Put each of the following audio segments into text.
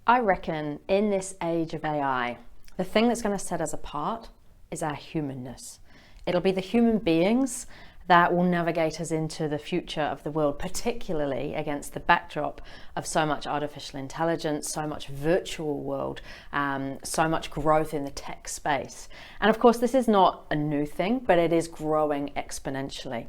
I reckon in this age of AI, the thing that's going to set us apart is our humanness. It'll be the human beings that will navigate us into the future of the world, particularly against the backdrop of so much artificial intelligence, so much virtual world, so much growth in the tech space. And of course, this is not a new thing, but it is growing exponentially.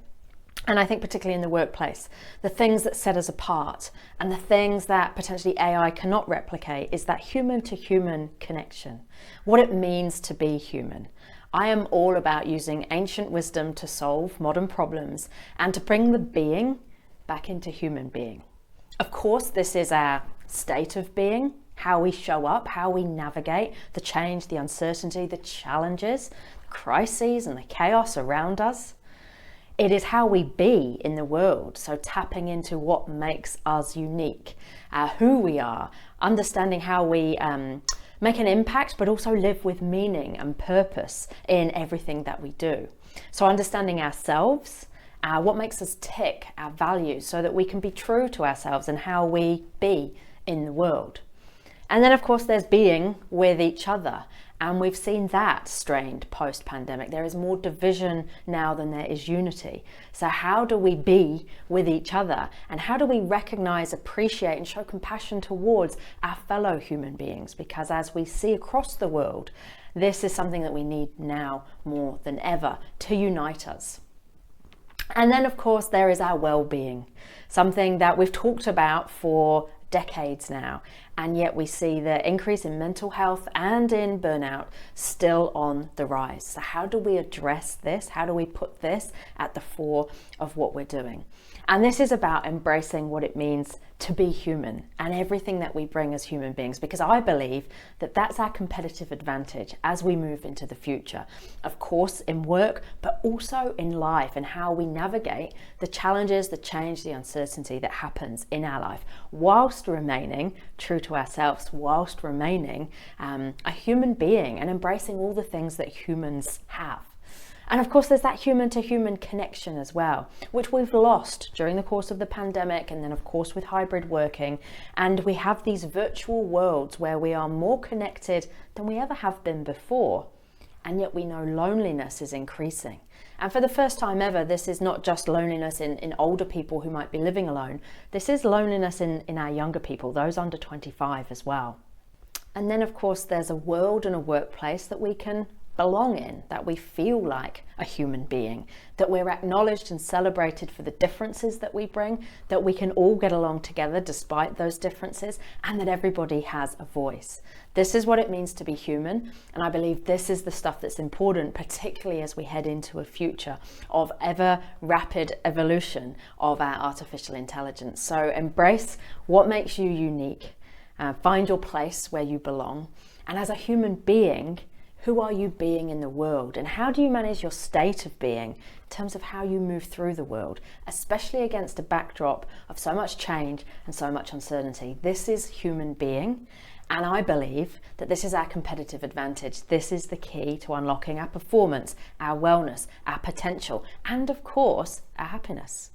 And I think particularly in the workplace, the things that set us apart and the things that potentially AI cannot replicate is that human to human connection, what it means to be human. I am all about using ancient wisdom to solve modern problems and to bring the being back into human being. Of course, this is our state of being, how we show up, how we navigate the change, the uncertainty, the challenges, the crises and the chaos around us. It is how we be in the world, so tapping into what makes us unique, who we are, understanding how we make an impact, but also live with meaning and purpose in everything that we do. So understanding ourselves, what makes us tick, our values, so that we can be true to ourselves and how we be in the world. And then of course there's being with each other. And we've seen that strained post-pandemic. There is more division now than there is unity. So how do we be with each other? And how do we recognize, appreciate, and show compassion towards our fellow human beings? Because as we see across the world, this is something that we need now more than ever to unite us. And then of course there is our well-being, something that we've talked about for decades now, and yet we see the increase in mental health and in burnout still on the rise. So how do we address this? How do we put this at the fore of what we're doing? And this is about embracing what it means to be human and everything that we bring as human beings, because I believe that that's our competitive advantage as we move into the future. Of course, in work, but also in life and how we navigate the challenges, the change, the uncertainty that happens in our life, whilst remaining true to ourselves, whilst remaining a human being and embracing all the things that humans have. And of course, there's that human to human connection as well, which we've lost during the course of the pandemic. And then of course, with hybrid working, and we have these virtual worlds where we are more connected than we ever have been before. And yet we know loneliness is increasing. And for the first time ever, this is not just loneliness in older people who might be living alone. This is loneliness in our younger people, those under 25 as well. And then of course, there's a world and a workplace that we can belong in, that we feel like a human being, that we're acknowledged and celebrated for the differences that we bring, that we can all get along together despite those differences, and that everybody has a voice. This is what it means to be human, and I believe this is the stuff that's important, particularly as we head into a future of ever rapid evolution of our artificial intelligence. So embrace what makes you unique, find your place where you belong, and as a human being, who are you being in the world, and how do you manage your state of being in terms of how you move through the world, especially against a backdrop of so much change and so much uncertainty? This is human being, and I believe that this is our competitive advantage. This is the key to unlocking our performance, our wellness, our potential, and of course, our happiness.